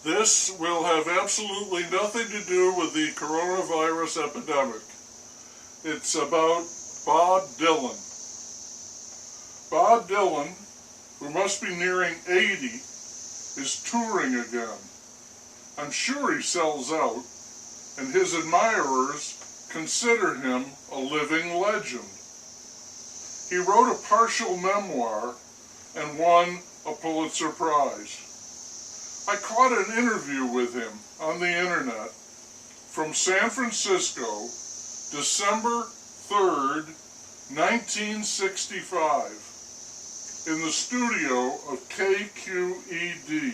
This will have absolutely nothing to do with the coronavirus epidemic. It's about Bob Dylan. Bob Dylan, who must be nearing 80, is touring again. I'm sure he sells out, and his admirers consider him a living legend. He wrote a partial memoir and won a Pulitzer Prize. I caught an interview with him on the internet from San Francisco, December 3rd, 1965, in the studio of KQED.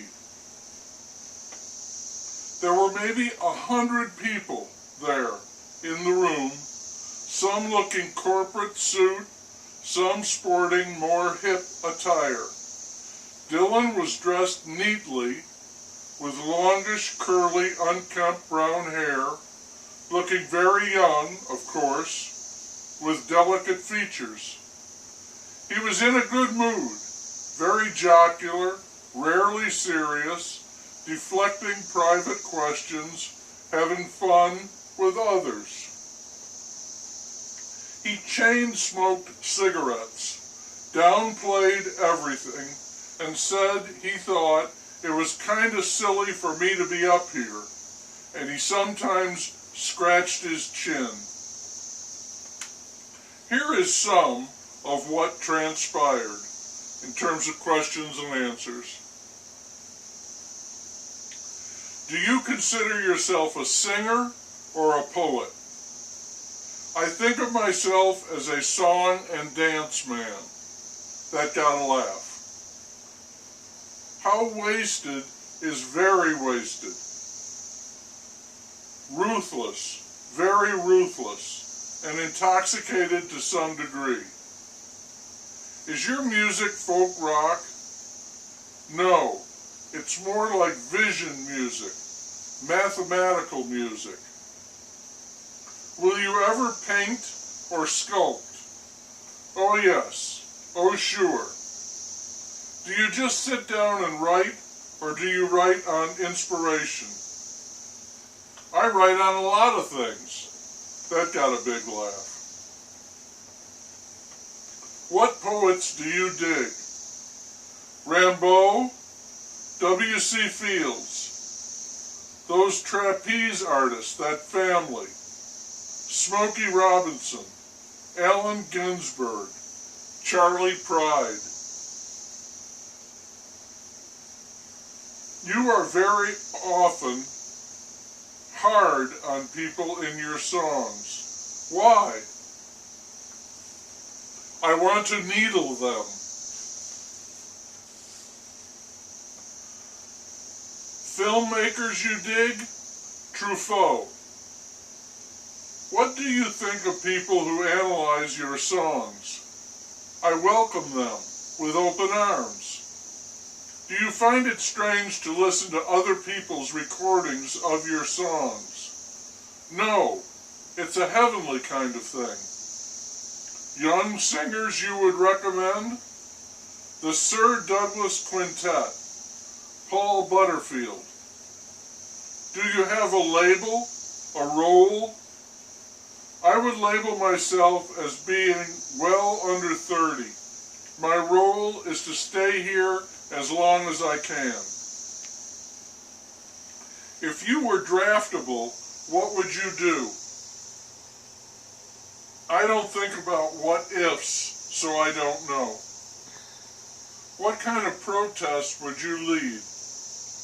There were maybe 100 people there in the room, some looking corporate suit, some sporting more hip attire. Dylan was dressed neatly with longish, curly, unkempt brown hair, looking very young, of course, with delicate features. He was in a good mood, very jocular, rarely serious, deflecting private questions, having fun with others. He chain-smoked cigarettes, downplayed everything, and said he thought it was kind of silly for me to be up here, and he sometimes scratched his chin. Here is some of what transpired in terms of questions and answers. Do you consider yourself a singer or a poet? I think of myself as a song and dance man. That got a laugh. How wasted is very wasted. Ruthless, very ruthless, and intoxicated to some degree. Is your music folk rock? No, it's more like vision music, mathematical music. Will you ever paint or sculpt? Oh yes, oh sure. Do you just sit down and write, or do you write on inspiration? I write on a lot of things. That got a big laugh. What poets do you dig? Rimbaud, W.C. Fields, those trapeze artists, that family, Smokey Robinson, Allen Ginsberg, Charlie Pride. You are very often hard on people in your songs. Why? I want to needle them. Filmmakers you dig? Truffaut. What do you think of people who analyze your songs? I welcome them with open arms. Do you find it strange to listen to other people's recordings of your songs? No, it's a heavenly kind of thing. Young singers you would recommend? The Sir Douglas Quintet, Paul Butterfield. Do you have a label, a role? I would label myself as being well under 30. My role is to stay here as long as I can. If you were draftable, what would you do? I don't think about what ifs, so I don't know. What kind of protest would you lead?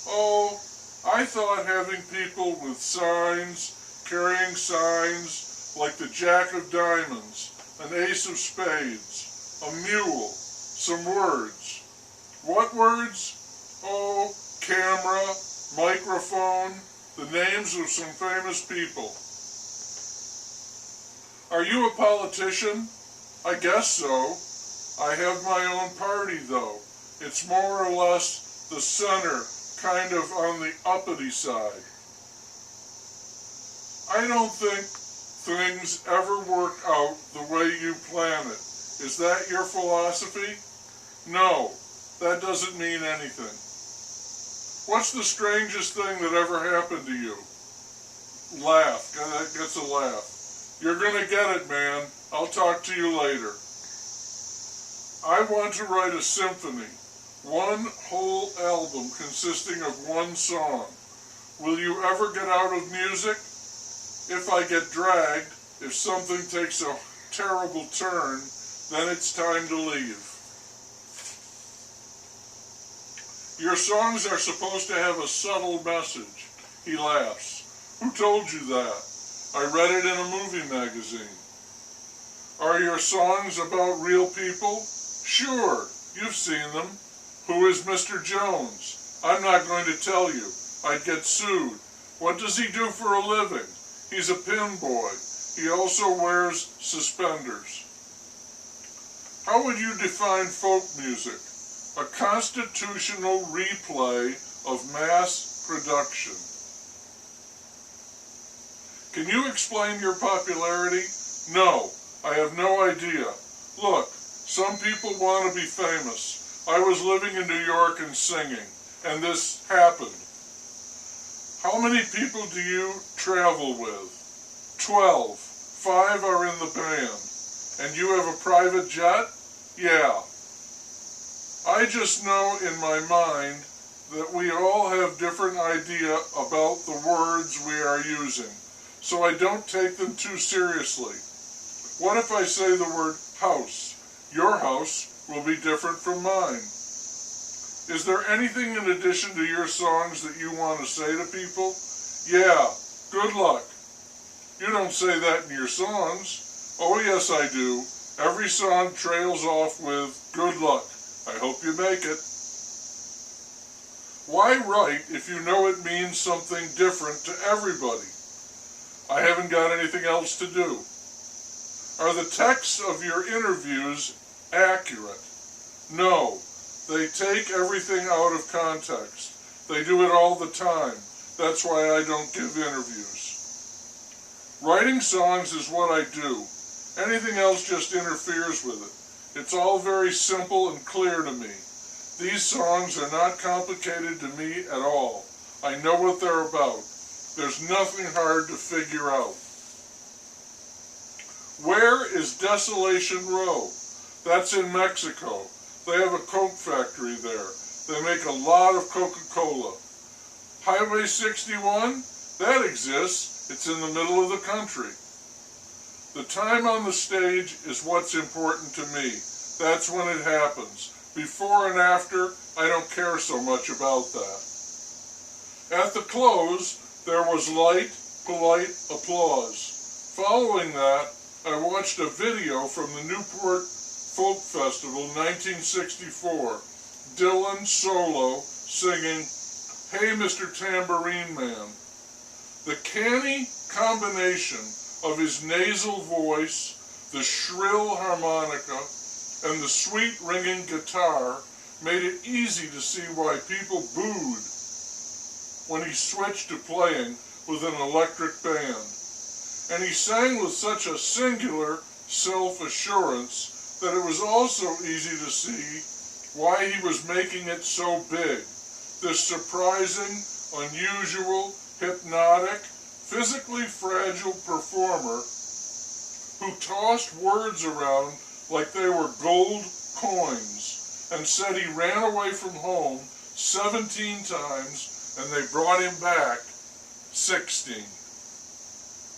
Oh, I thought having people with signs, carrying signs, like the Jack of Diamonds, an Ace of Spades, a mule, some words. What words? Oh, camera, microphone, the names of some famous people. Are you a politician? I guess so. I have my own party, though. It's more or less the center, kind of on the uppity side. I don't think things ever work out the way you plan it. Is that your philosophy? No, that doesn't mean anything. What's the strangest thing that ever happened to you? Laugh. That gets a laugh. You're gonna get it, man. I'll talk to you later. I want to write a symphony. One whole album consisting of one song. Will you ever get out of music? If I get dragged, if something takes a terrible turn, then it's time to leave. Your songs are supposed to have a subtle message. He laughs. Who told you that? I read it in a movie magazine. Are your songs about real people? Sure, you've seen them. Who is Mr. Jones? I'm not going to tell you. I'd get sued. What does he do for a living? He's a pin boy. He also wears suspenders. How would you define folk music? A constitutional replay of mass production. Can you explain your popularity? No, I have no idea. Look, some people want to be famous. I was living in New York and singing, and this happened. How many people do you travel with? 12. 5 are in the band. And you have a private jet? Yeah. I just know in my mind that we all have different idea about the words we are using, so I don't take them too seriously. What if I say the word house? Your house will be different from mine. Is there anything in addition to your songs that you want to say to people? Yeah, good luck. You don't say that in your songs. Oh yes I do. Every song trails off with good luck. I hope you make it. Why write if you know it means something different to everybody? I haven't got anything else to do. Are the texts of your interviews accurate? No. They take everything out of context. They do it all the time. That's why I don't give interviews. Writing songs is what I do. Anything else just interferes with it. It's all very simple and clear to me. These songs are not complicated to me at all. I know what they're about. There's nothing hard to figure out. Where is Desolation Row? That's in Mexico. They have a Coke factory there. They make a lot of Coca-Cola. Highway 61? That exists. It's in the middle of the country. The time on the stage is what's important to me. That's when it happens. Before and after, I don't care so much about that. At the close, there was light, polite applause. Following that, I watched a video from the Newport Folk Festival 1964. Dylan solo singing, Hey Mr. Tambourine Man. The canny combination of his nasal voice, the shrill harmonica, and the sweet ringing guitar made it easy to see why people booed when he switched to playing with an electric band. And he sang with such a singular self-assurance that it was also easy to see why he was making it so big. This surprising, unusual, hypnotic, physically fragile performer who tossed words around like they were gold coins and said he ran away from home 17 times and they brought him back 16.